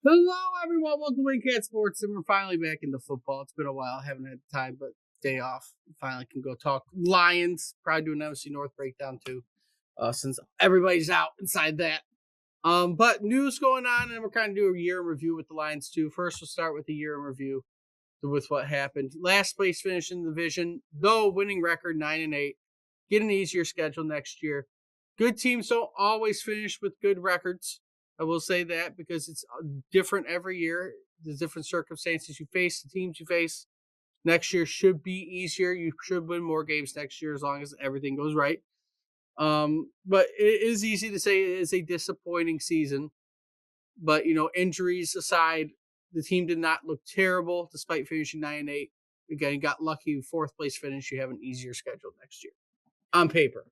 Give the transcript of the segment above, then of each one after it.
Hello, everyone. Welcome to Wingcat Sports, and we're finally back into football. It's been a while. I haven't had time, but day off. Finally can go talk Lions. Probably do an NFC North breakdown too, since everybody's out inside that. But news going on, and we're kind of do a year in review with the Lions too. First, we'll start with the year in review with what happened. Last place finish in the division, though winning record 9-8. Get an easier schedule next year. Good teams don't always finish with good records. I will say that because it's different every year. There's different circumstances you face, the teams you face. Next year should be easier. You should win more games next year as long as everything goes right. But it is easy to say it is a disappointing season. But injuries aside, the team did not look terrible despite finishing 9-8. Again, you got lucky fourth place finish. You have an easier schedule next year on paper.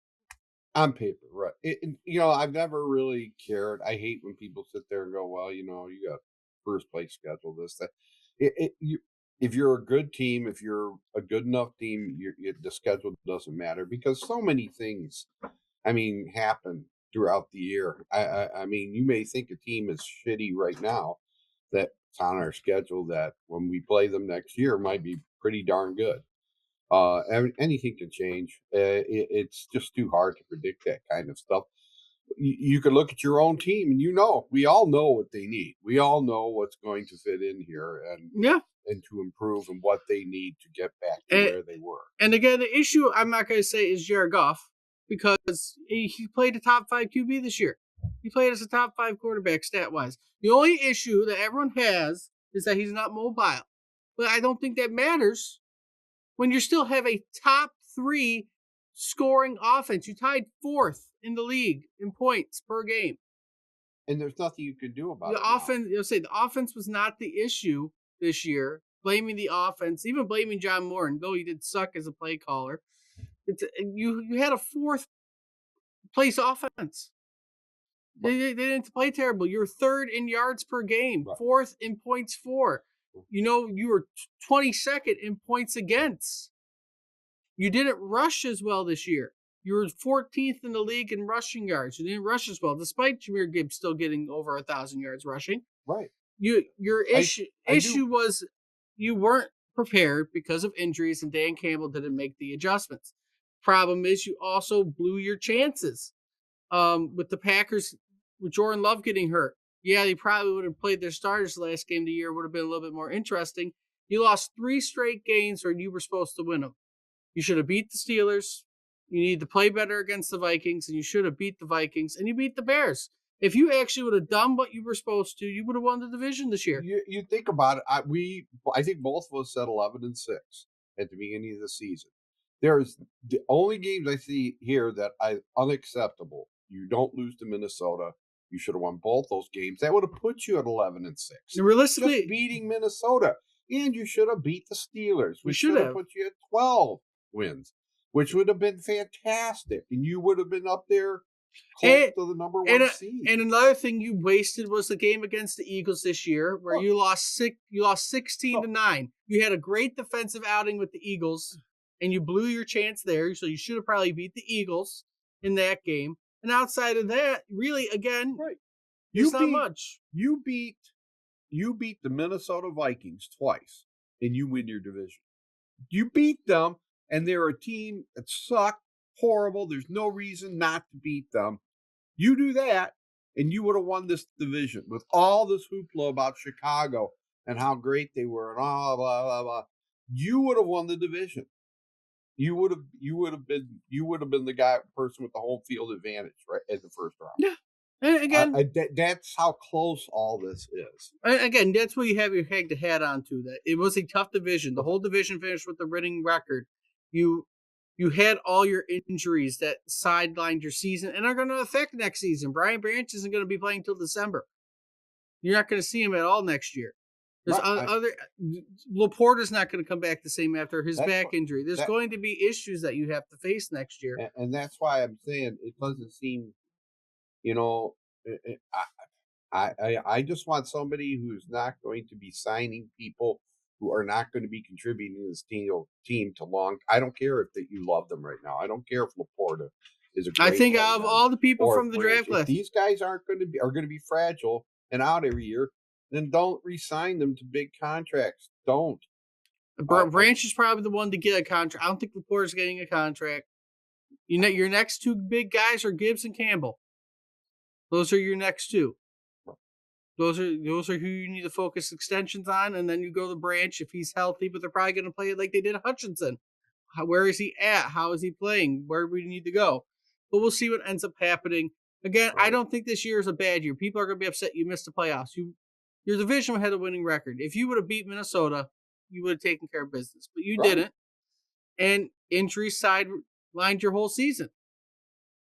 On paper, right. I've never really cared. I hate when people sit there and go, well, you got first place schedule, this, that. If you're a good team, if you're a good enough team, the schedule doesn't matter because so many things, happen throughout the year. I mean, you may think a team is shitty right now that's on our schedule that when we play them next year might be pretty darn good. Anything can change. It's just too hard to predict that kind of stuff. You could look at your own team, and we all know what they need. We all know what's going to fit in here, and to improve, and what they need to get back to where they were. And again, the issue I'm not going to say is Jared Goff because he played a top 5 QB this year. He played as a top 5 quarterback stat wise. The only issue that everyone has is that he's not mobile, but I don't think that matters when you still have a top 3 scoring offense. You tied 4th in the league in points per game. And there's nothing you can do about the offense. The offense was not the issue this year. Blaming the offense, even blaming John Moore, and though he did suck as a play caller, you had a 4th place offense. They didn't play terrible. You're 3rd in yards per game, right. 4th in points for. You were 22nd in points against. You didn't rush as well this year. You were 14th in the league in rushing yards. You didn't rush as well, despite Jahmyr Gibbs still getting over 1,000 yards rushing. Right. Your issue was you weren't prepared because of injuries, and Dan Campbell didn't make the adjustments. Problem is, you also blew your chances. With the Packers, with Jordan Love getting hurt. Yeah, they probably would have played their starters the last game of the year. Would have been a little bit more interesting. You lost 3 straight games where you were supposed to win them. You should have beat the Steelers. You need to play better against the Vikings, and you should have beat the Vikings, and you beat the Bears. If you actually would have done what you were supposed to, you would have won the division this year. You think about it. I think both of us said 11-6 at the beginning of the season. There's the only games I see here that are unacceptable. You don't lose to Minnesota. You should have won both those games. That would have put you at 11-6. Realistically, just beating Minnesota, and you should have beat the Steelers. We should have put you at 12 wins, which would have been fantastic, and you would have been up there close to the number 1 seed. And another thing you wasted was the game against the Eagles this year, where you lost 16-9. You had a great defensive outing with the Eagles, and you blew your chance there. So you should have probably beat the Eagles in that game. And outside of that, really, again, right. It's not much. You beat the Minnesota Vikings twice, and you win your division. You beat them, and they're a team that sucked. Horrible. There's no reason not to beat them. You do that, and you would have won this division with all this hoopla about Chicago and how great they were and blah blah blah. You would have won the division. You would have been the person with the home field advantage, right, at the first round. Yeah. And again, that's how close all this is. Again, that's where you have your hang to hat on to. That it was a tough division. The whole division finished with the winning record. You had all your injuries that sidelined your season and are going to affect next season. Brian Branch isn't going to be playing until December. You're not going to see him at all next year. There's Laporta's not going to come back the same after his back injury. There's going to be issues that you have to face next year. And that's why I'm saying it doesn't seem, I just want somebody who's not going to be signing people who are not going to be contributing to this team to long. I don't care if you love them right now. I don't care if Laporta is a great I think out of all the people from the draft list, these guys are going to be fragile and out every year. then don't re-sign them to big contracts. Don't. Branch is probably the one to get a contract. I don't think Laporte's getting a contract. You know, your next two big guys are Gibbs and Campbell. Those are your next two. Those are who you need to focus extensions on, and then you go to Branch if he's healthy. But they're probably going to play it like they did Hutchinson. Where is he at? How is he playing? Where do we need to go? But we'll see what ends up happening. Again, I don't think this year is a bad year. People are going to be upset you missed the playoffs. Your division had a winning record. If you would have beat Minnesota, you would have taken care of business. But you didn't. And injuries sidelined your whole season.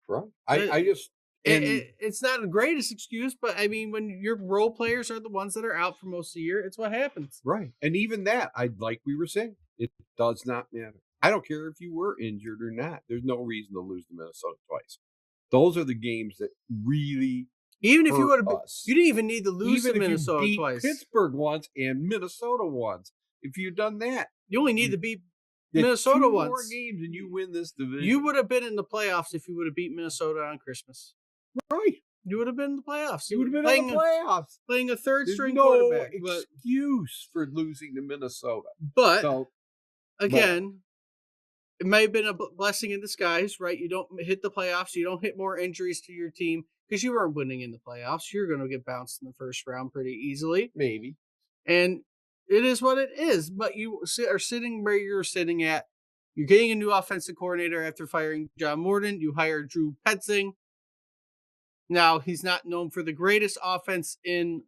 Right. I just... It's not the greatest excuse, but I mean, when your role players are the ones that are out for most of the year, it's what happens. Right. And even that, like we were saying, it does not matter. I don't care if you were injured or not. There's no reason to lose to Minnesota twice. Those are the games that really... Even if you would have, you didn't even need to lose to Minnesota twice. Pittsburgh once and Minnesota once. If you'd done that, you only need to beat Minnesota once. 2 more games and you win this division. You would have been in the playoffs if you would have beat Minnesota on Christmas. Right. You would have been in the playoffs. You would have been in the playoffs. Playing a third-string quarterback. No excuse for losing to Minnesota. But, again, it may have been a blessing in disguise, right? You don't hit the playoffs. You don't hit more injuries to your team because you weren't winning in the playoffs. You're going to get bounced in the first round pretty easily. Maybe. And it is what it is. But you are sitting where you're sitting at. You're getting a new offensive coordinator after firing John Morden. You hired Drew Petzing. Now, he's not known for the greatest offense in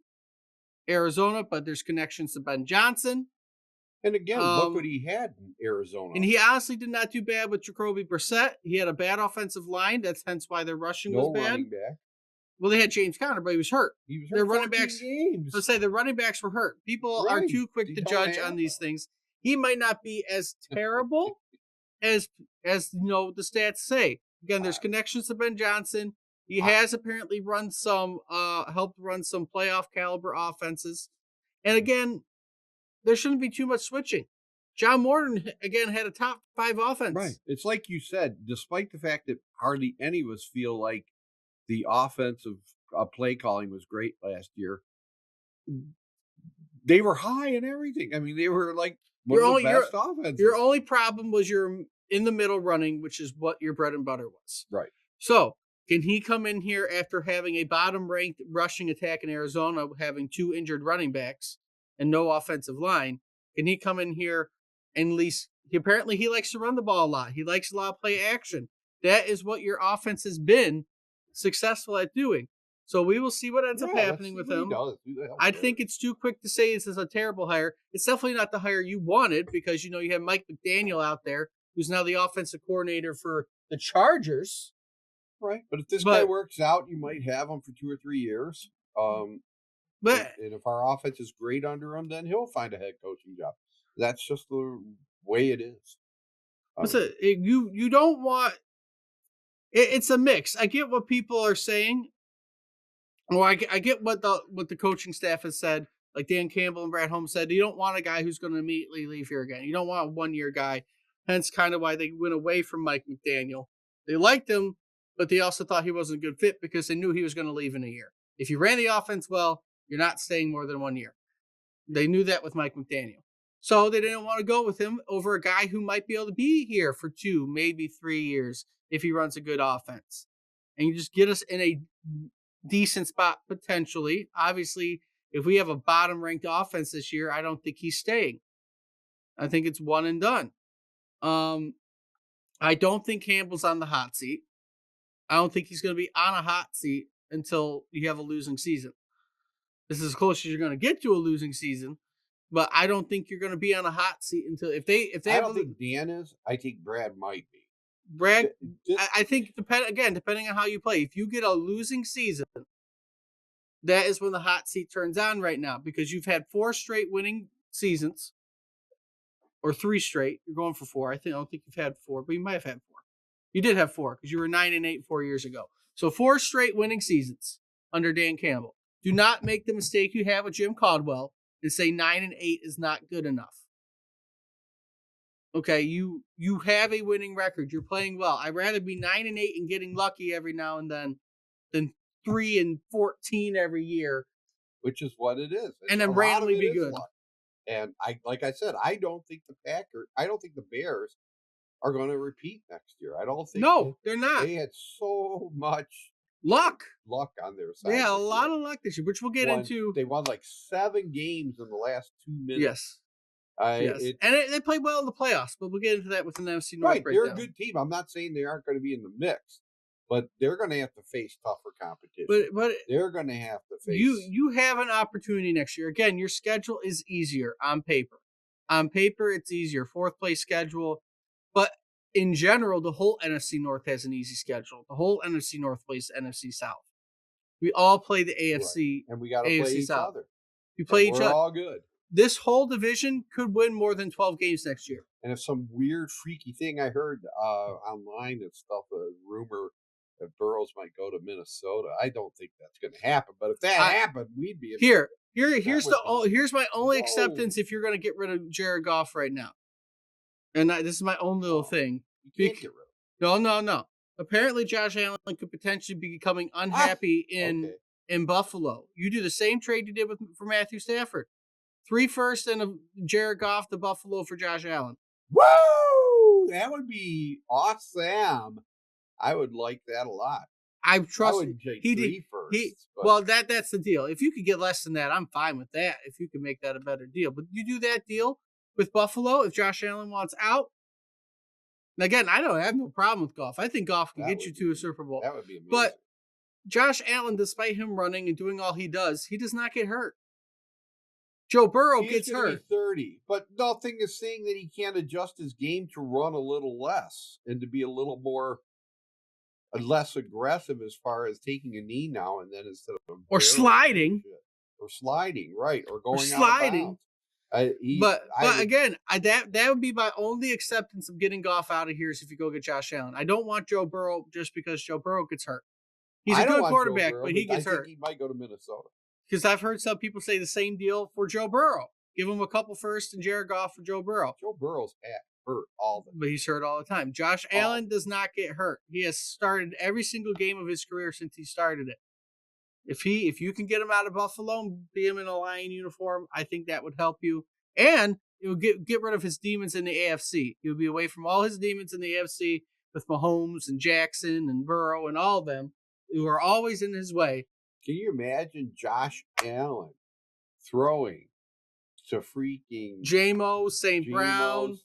Arizona, but there's connections to Ben Johnson. And again, look what he had in Arizona. And he honestly did not do bad with Jacoby Brissett. He had a bad offensive line. That's hence why their rushing was bad. Running back. Well, they had James Conner, but he was hurt. He was hurt their running backs. Games. Let's say the running backs were hurt. People are too quick to judge on these things. He might not be as terrible as the stats say. Again, there's connections to Ben Johnson. He has apparently run helped run some playoff caliber offenses. And again, there shouldn't be too much switching. John Morden, again, had a top 5 offense. Right. It's like you said, despite the fact that hardly any of us feel like the offensive play calling was great last year, they were high in everything. I mean, they were like one of the best offenses. Your only problem was your in the middle running, which is what your bread and butter was. Right. So, can he come in here after having a bottom-ranked rushing attack in Arizona, having 2 injured running backs and no offensive line? Can he come in here and at least... Apparently, he likes to run the ball a lot. He likes a lot of play action. That is what your offense has been successful at doing. So we will see what ends up happening with him. I think it's too quick to say this is a terrible hire. It's definitely not the hire you wanted because, you have Mike McDaniel out there, who's now the offensive coordinator for the Chargers. Right. But if this guy works out, you might have him for 2 or 3 years. And if our offense is great under him, then he'll find a head coaching job. That's just the way it is. You don't want... It's a mix. I get what people are saying. Well, I get what the coaching staff has said. Like Dan Campbell and Brad Holmes said, you don't want a guy who's going to immediately leave here again. You don't want a 1-year guy. Hence kind of why they went away from Mike McDaniel. They liked him, but they also thought he wasn't a good fit because they knew he was going to leave in a year. If you ran the offense well, you're not staying more than 1 year. They knew that with Mike McDaniel. So they didn't want to go with him over a guy who might be able to be here for 2, maybe 3 years if he runs a good offense. And you just get us in a decent spot potentially. Obviously, if we have a bottom-ranked offense this year, I don't think he's staying. I think it's one and done. I don't think Campbell's on the hot seat. I don't think he's going to be on a hot seat until you have a losing season. This is as close as you're going to get to a losing season, but I don't think you're going to be on a hot seat until if they. I don't think Dan is. I think Brad might be. Brad, I think depending on how you play, if you get a losing season, that is when the hot seat turns on right now because you've had 4 straight winning seasons, or 3 straight. You're going for 4. I don't think you've had 4, but you might have had 4. You did have 4 because you were 9-8 4 years ago. So 4 straight winning seasons under Dan Campbell. Do not make the mistake you have with Jim Caldwell and say 9-8 is not good enough. Okay, you have a winning record. You're playing well. I'd rather be 9-8 and getting lucky every now and then than 3-14 every year which is what it is. And then a lot of randomly it be is good. luck. And like I said, I don't think the Bears are going to repeat next year. I don't think No, they're not. they had so much luck on their side. Yeah, a lot of luck this year, which we'll get into. They won like 7 games in the last 2 minutes. Yes. Yes. And they played well in the playoffs, but we'll get into that with an NFC North breakdown. They're a good team. I'm not saying they aren't going to be in the mix, but they're going to have to face tougher competition. But they're going to have to face. You have an opportunity next year. Again, your schedule is easier on paper. On paper, it's easier. 4th place schedule. But in general, the whole NFC North has an easy schedule. The whole NFC North plays NFC South. We all play the AFC. And we got to play each South. other. We play each other. We're all good. This whole division could win more than 12 games next year. And if some weird, freaky thing I heard online and stuff, a rumor that Burrows might go to Minnesota, I don't think that's going to happen. But if that happened, we'd be here's my only acceptance if you're going to get rid of Jared Goff right now. And this is my own little thing. You can't get rid of him. No. Apparently, Josh Allen could potentially be becoming unhappy in Buffalo. You do the same trade you did for Matthew Stafford. 3 firsts and a Jared Goff to Buffalo for Josh Allen. Whoa! That would be awesome. I would like that a lot. I trust I would take 3 firsts. Well, that's the deal. If you could get less than that, I'm fine with that. If you can make that a better deal. But you do that deal with Buffalo if Josh Allen wants out. And again, I have no problem with Goff. I think Goff can get you to a Super Bowl. That would be amazing. But Josh Allen, despite him running and doing all he does not get hurt. Joe Burrow gets hurt. 30, but nothing is saying that he can't adjust his game to run a little less and to be a little more less aggressive as far as taking a knee now and then instead of sliding, right, or going sliding. Out of bounds. But again, that would be my only acceptance of getting Goff out of here is if you go get Josh Allen. I don't want Joe Burrow just because Joe Burrow gets hurt. He's a good quarterback, but he gets hurt. He might go to Minnesota. Because I've heard some people say the same deal for Joe Burrow. Give him a couple firsts and Jared Goff for Joe Burrow. Joe Burrow's hurt all the time. But he's hurt all the time. Josh Allen does not get hurt. He has started every single game of his career since he started it. If you can get him out of Buffalo and be him in a Lion uniform, I think that would help you. And it would get rid of his demons in the AFC. He would be away from all his demons in the AFC with Mahomes and Jackson and Burrow and all of them who are always in his way. Can you imagine Josh Allen throwing to freaking J-Mo, St. Brown,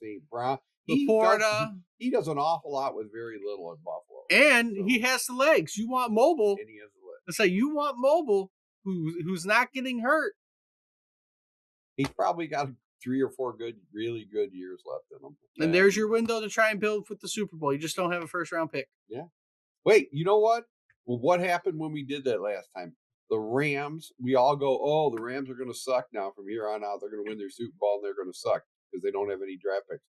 Laporta? He does an awful lot with very little in Buffalo. And he has the legs. You want mobile. And he has the legs. Let's say you want mobile who's not getting hurt. He's probably got 3 or 4 really good years left in him. And there's your window to try and build with the Super Bowl. You just don't have a first-round pick. Yeah. Wait, you know what? Well, what happened when we did that last time? The Rams, we all go, the Rams are going to suck now from here on out. They're going to win their Super Bowl and they're going to suck because they don't have any draft picks.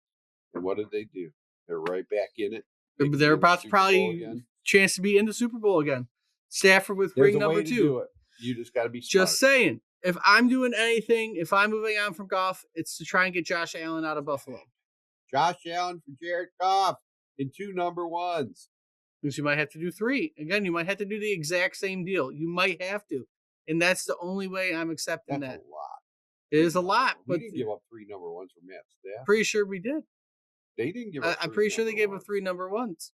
And what did they do? They're right back in it. They're about to probably chance to be in the Super Bowl again. Stafford with ring number 2. Do it. You just got to be smart. Just saying. If I'm doing anything, if I'm moving on from Goff, it's to try and get Josh Allen out of Buffalo. Josh Allen for Jared Goff in 2 number 1s. Because you might have to do 3. Again, you might have to do the exact same deal. You might have to. And that's the only way I'm accepting That's that. a lot. It is a lot. We but didn't give up 3 number 1s for Matt Stafford. Pretty sure we did. They didn't give up I'm pretty sure they gave up 3 number 1s.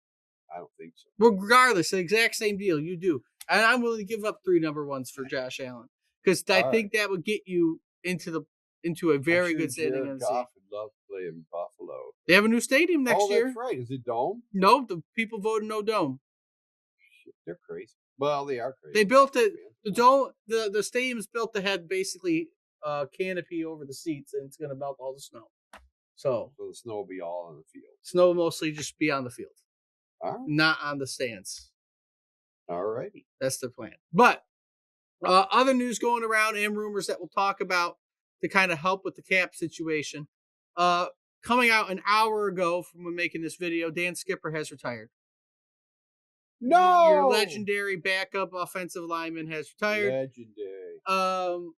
I don't think so. Regardless, the exact same deal. You do. And I'm willing to give up 3 number 1s for Josh Allen. Because I think that would get you into a very good standing Jared NFC. Goff would love playing Buffalo. They have a new stadium next year. Oh, that's right. Is it Dome? No, the people voted no Dome. Shit, they're crazy. Well, they are crazy. They built it. The dome. The stadium's built to have basically a canopy over the seats, and it's going to melt all the snow. So the snow will be all on the field. Snow will mostly just be on the field, not on the stands. All righty. That's their plan. But other news going around and rumors that we'll talk about to kind of help with the cap situation. Coming out an hour ago from when making this video, Dan Skipper has retired. No! Your legendary backup offensive lineman has retired. Legendary.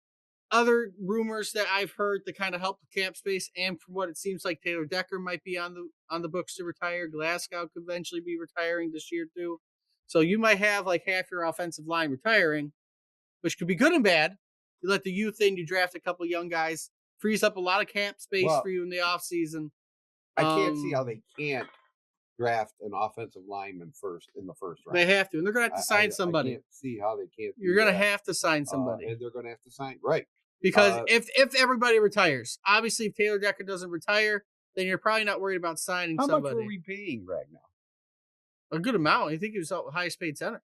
Other rumors that I've heard to kind of help the cap space, and from what it seems like, Taylor Decker might be on the books to retire. Glasgow could eventually be retiring this year too. So you might have like half your offensive line retiring, which could be good and bad. You let the youth in. You draft a couple young guys. Frees up a lot of cap space for you in the offseason. I can't see how they can't draft an offensive lineman in the first round. They have to, and they're going to have to sign somebody. I can't see how they can't. You're going to have to sign somebody, and they're going to have to sign right because if everybody retires, obviously, if Taylor Decker doesn't retire, then you're probably not worried about signing somebody. How much were we paying Ragnow? A good amount. I think he was the highest paid center.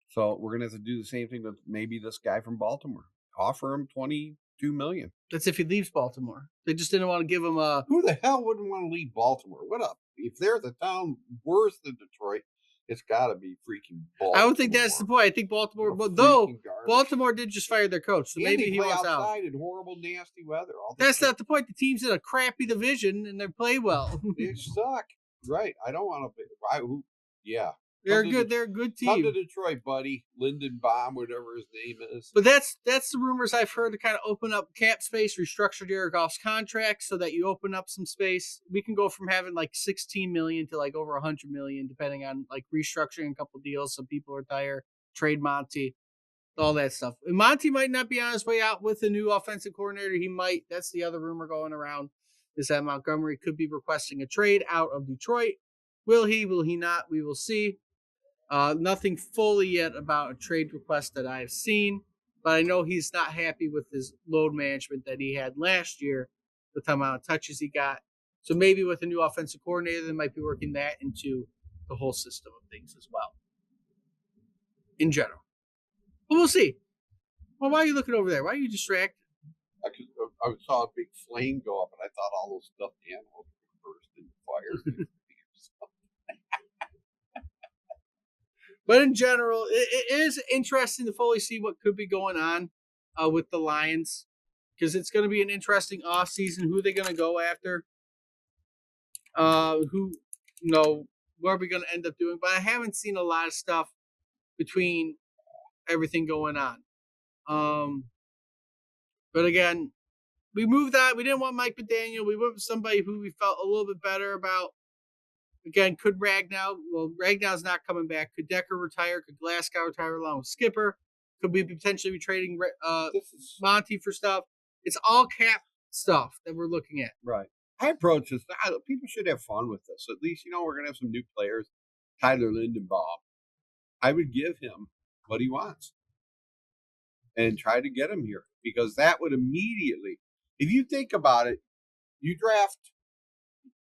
So we're going to have to do the same thing with maybe this guy from Baltimore. Offer him $22 million. That's if he leaves Baltimore. They just didn't want to give him a. Who the hell wouldn't want to leave Baltimore? What up? If there's a town worse than Detroit, it's got to be freaking Baltimore. I don't think that's the point. I think Baltimore, but though Baltimore did just fire their coach, so maybe he wants out. Outside in horrible, nasty weather. That's not the point. The team's in a crappy division and they play well. They suck. Right. I don't want to. Yeah. They're good. They're a good team. Come to Detroit, buddy. Lindenbaum, whatever his name is. But that's the rumors I've heard to kind of open up cap space, restructure Jared Goff's contract so that you open up some space. We can go from having like 16 million to like over 100 million, depending on like restructuring a couple deals. Some people retire, trade Monty, all that stuff. And Monty might not be on his way out with a new offensive coordinator. He might. That's the other rumor going around, is that Montgomery could be requesting a trade out of Detroit. Will he? Will he not? We will see. Nothing fully yet about a trade request that I've seen, but I know he's not happy with his load management that he had last year, with the amount of touches he got. So maybe with a new offensive coordinator, they might be working that into the whole system of things as well, in general. But we'll see. Well, why are you looking over there? Why are you distracted? I saw a big flame go up, and I thought all those stuffed animals were burst into fire. But in general, it is interesting to fully see what could be going on with the Lions, because it's going to be an interesting offseason. Who are they going to go after? What are we going to end up doing? But I haven't seen a lot of stuff between everything going on. But again, we moved that. We didn't want Mike McDaniel. We went with somebody who we felt a little bit better about. Again, could Ragnow? Well, Ragnow's not coming back. Could Decker retire? Could Glasgow retire along with Skipper? Could we potentially be trading Monty for stuff? It's all cap stuff that we're looking at. Right. I approach this. People should have fun with this. At least, we're going to have some new players. Tyler Lindenbaum. I would give him what he wants and try to get him here, because that would immediately, if you think about it, you draft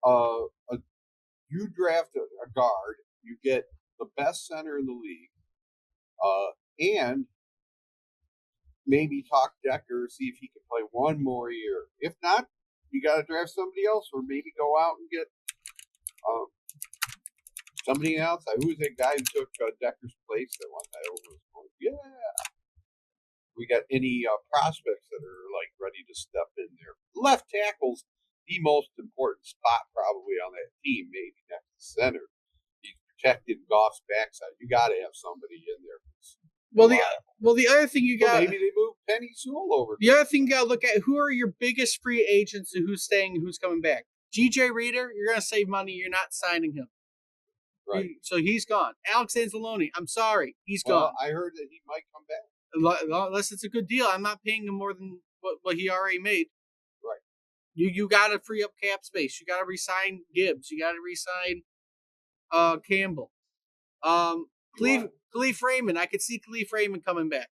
a guard, you get the best center in the league, and maybe talk Decker, see if he can play one more year. If not, you got to draft somebody else, or maybe go out and get somebody else. Who was that guy who took Decker's place that one time? Yeah. We got any prospects that are like ready to step in there? Left tackle's the most important spot probably on that team, maybe next to center. He's protecting Goff's backside. You got to have somebody in there. The other thing you got, maybe they move Penny Sewell over. The other thing you got to look at, who are your biggest free agents and who's staying and who's coming back. G.J. Reader, you're going to save money. You're not signing him. Right. So he's gone. Alex Anzalone, I'm sorry, he's gone. I heard that he might come back. Unless it's a good deal. I'm not paying him more than what he already made. Right. You got to free up cap space. You got to re-sign Gibbs. You got to re-sign Campbell. Khalif Raymond. I could see Khalif Raymond coming back.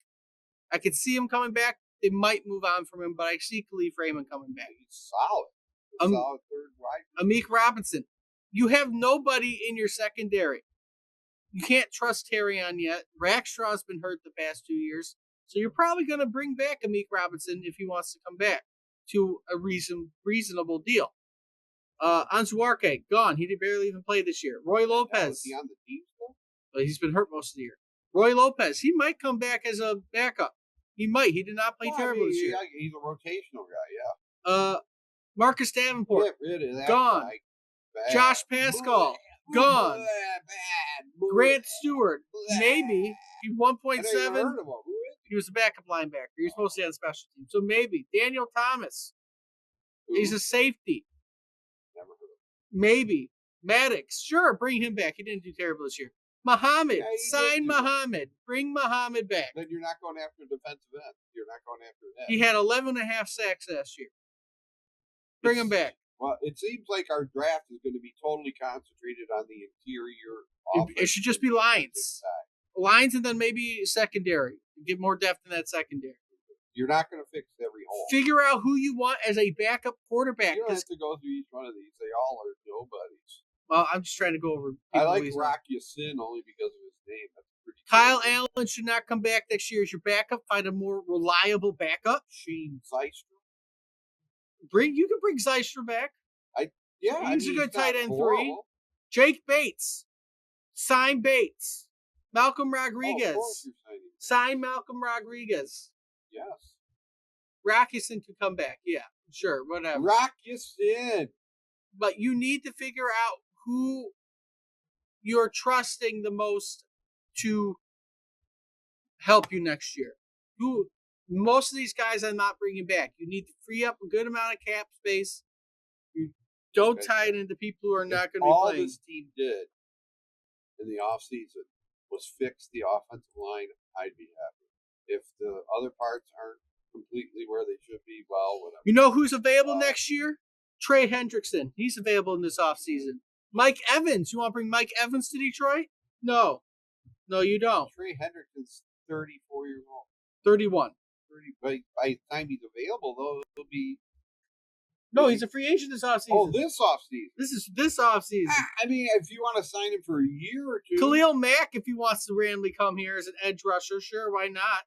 I could see him coming back. They might move on from him, but I see Khalif Raymond coming back. He's solid. Solid third right. Amik Robinson. You have nobody in your secondary. You can't trust Terrion yet. Rackstraw's been hurt the past 2 years. So you're probably going to bring back Amik Robinson if he wants to come back to a reasonable deal. Anzuarke, gone. He barely even play this year. Roy Lopez. Is he on the team still? Well, he's been hurt most of the year. Roy Lopez, he might come back as a backup. He might. He did not play terrible this year. He's a rotational guy, yeah. Marcus Davenport, Get rid of that gone. Guy. Josh Pascal, gone. Grant Stewart, maybe. He's 1.7. He was a backup linebacker. He was mostly on special teams. So maybe. Daniel Thomas. He's a safety. Never heard of him. Maybe. Maddox. Sure, bring him back. He didn't do terrible this year. Muhammad. Yeah, he Sign did do that. Muhammad. Bring Muhammad back. Then you're not going after defensive end. You're not going after that. He had 11.5 sacks last year. Bring him back. Well, it seems like our draft is going to be totally concentrated on the interior. It should just be lines. Lines and then maybe secondary. Get more depth in that secondary. You're not going to fix every hole. Figure out who you want as a backup quarterback. You don't have to go through each one of these. They all are nobodies. Well, I'm just trying to go over. I like Rock Ya-Sin only because of his name. That's pretty Kyle cool. Allen should not come back next year as your backup. Find a more reliable backup. Shane Zeistra. You can bring Zeistra back. Yeah, He's a good tight end horrible. 3. Jake Bates. Sign Bates. Malcolm Rodriguez. Of course you're signing him. Sign Malcolm Rodriguez. Yes. Rockison to come back. Yeah, sure, whatever. Rock Ya-Sin. But you need to figure out who you're trusting the most to help you next year. Most of these guys I'm not bringing back. You need to free up a good amount of cap space. You don't tie it into people who are not going to be All playing. this team did in the offseason was fix the offensive line. I'd be happy. If the other parts aren't completely where they should be, well, whatever. You know who's available next year? Trey Hendrickson. He's available in this offseason. Mike Evans. You want to bring Mike Evans to Detroit? No. No, you don't. Trey Hendrickson's 34 years old. 31. 30. By the time he's available, though, it'll be. No, he's a free agent this offseason. Oh, this offseason. This offseason. I mean, if you want to sign him for a year or two. Khalil Mack, if he wants to randomly come here as an edge rusher, sure, why not?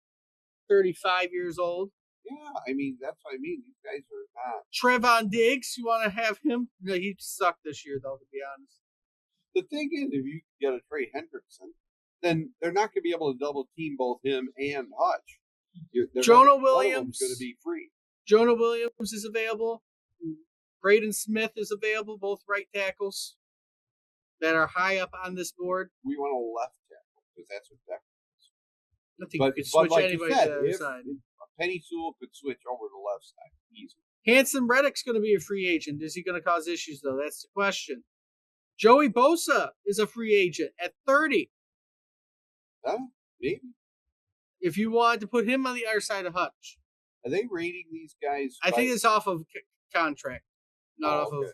35 years old. Yeah, I mean, that's what I mean. These guys are not. Trevon Diggs, you want to have him? No, he sucked this year, though, to be honest. The thing is, if you get a Trey Hendrickson, then they're not going to be able to double team both him and Hutch. Jonah Williams Williams going to be free. Jonah Williams is available. Braden Smith is available, both right tackles that are high up on this board. We want a left tackle because that's what Deck is. I think you could switch like anybody you said, to the other if side. Penny Sewell could switch over to the left side easily. Hanson Reddick's going to be a free agent. Is he going to cause issues, though? That's the question. Joey Bosa is a free agent at 30. Maybe. If you wanted to put him on the other side of Hutch. Are they rating these guys? I think it's off of contract, not off okay. of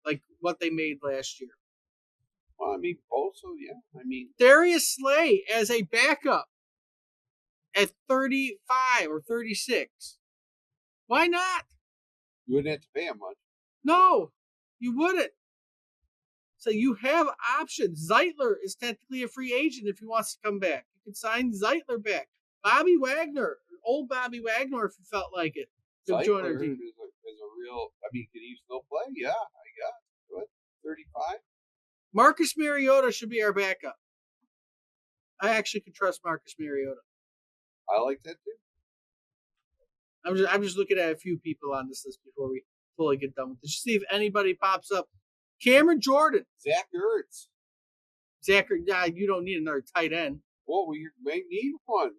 like what they made last year. Well, I mean, Bosa, yeah. I mean, Darius Slay as a backup at 35 or 36. Why not? you wouldn't have to pay him much. No, you wouldn't. So you have options. Zeitler is technically a free agent if he wants to come back. You can sign Zeitler back. Bobby Wagner, old Bobby Wagner, if you felt like it, to join our team. Is a real. I mean, can he still play? Yeah, I guess. What? 35. Marcus Mariota should be our backup. I actually could trust Marcus Mariota. I like that too. I'm just looking at a few people on this list before we fully get done with this. See if anybody pops up. Cameron Jordan. Zach Ertz. Zachary, you don't need another tight end. Well, we may need one.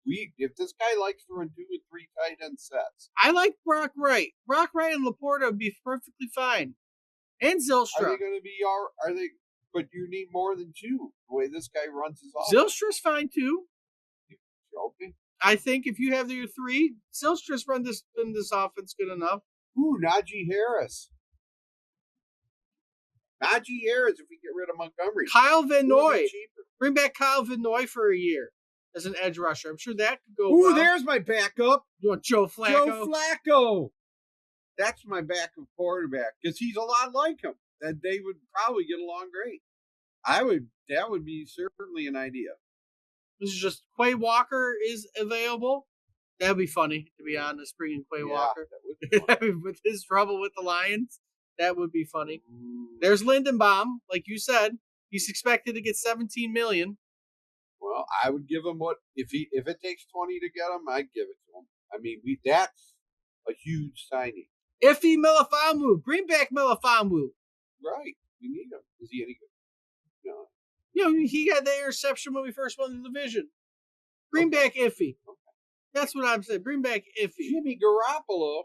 If this guy likes throwing 2 and 3 tight end sets. I like Brock Wright. Brock Wright and Laporta would be perfectly fine. And Zylstra. Are they going to be are they? But you need more than 2. The way this guy runs his offense. Zylstra's fine too. Okay. I think if you have your 3, Zylstra's run this offense good enough. Ooh, Najee Harris. Najee Harris if we get rid of Montgomery. Kyle Van Noy. Bring back Kyle Van Noy for a year as an edge rusher. I'm sure that could go well. There's my backup. You want Joe Flacco? Joe Flacco. That's my backup quarterback because he's a lot like him. That they would probably get along great. That would be certainly an idea. This is just Quay Walker is available. That'd be funny, to be honest, bringing Quay Walker. That would be with his trouble with the Lions, that would be funny. There's Lindenbaum, like you said. He's expected to get $17 million. Well, I would give him if it takes 20 to get him, I'd give it to him. I mean, that's a huge signing. Iffy Melifonwu, bring back Melifonwu. Right, we need him. Is he any good? No. You know, he got the interception when we first won the division. Bring back Iffy. Okay. That's what I'm saying. Bring back Iffy. Jimmy Garoppolo.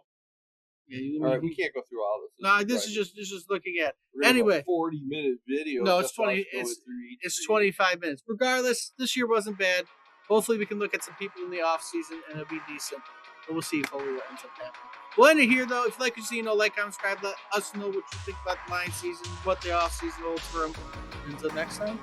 Yeah, All right, we can't go through all this. No, this is just looking at. We're gonna have a Anyway, 40-minute video. no, just it's 20. us going through each It's team. 25 minutes. Regardless, this year wasn't bad. Hopefully, we can look at some people in the off season and it'll be decent. But we'll see hopefully what ends up happening. We'll end it here though. If you like what you see, like, comment, subscribe. Let us know what you think about the Lions season, what the off season holds for them. Until next time.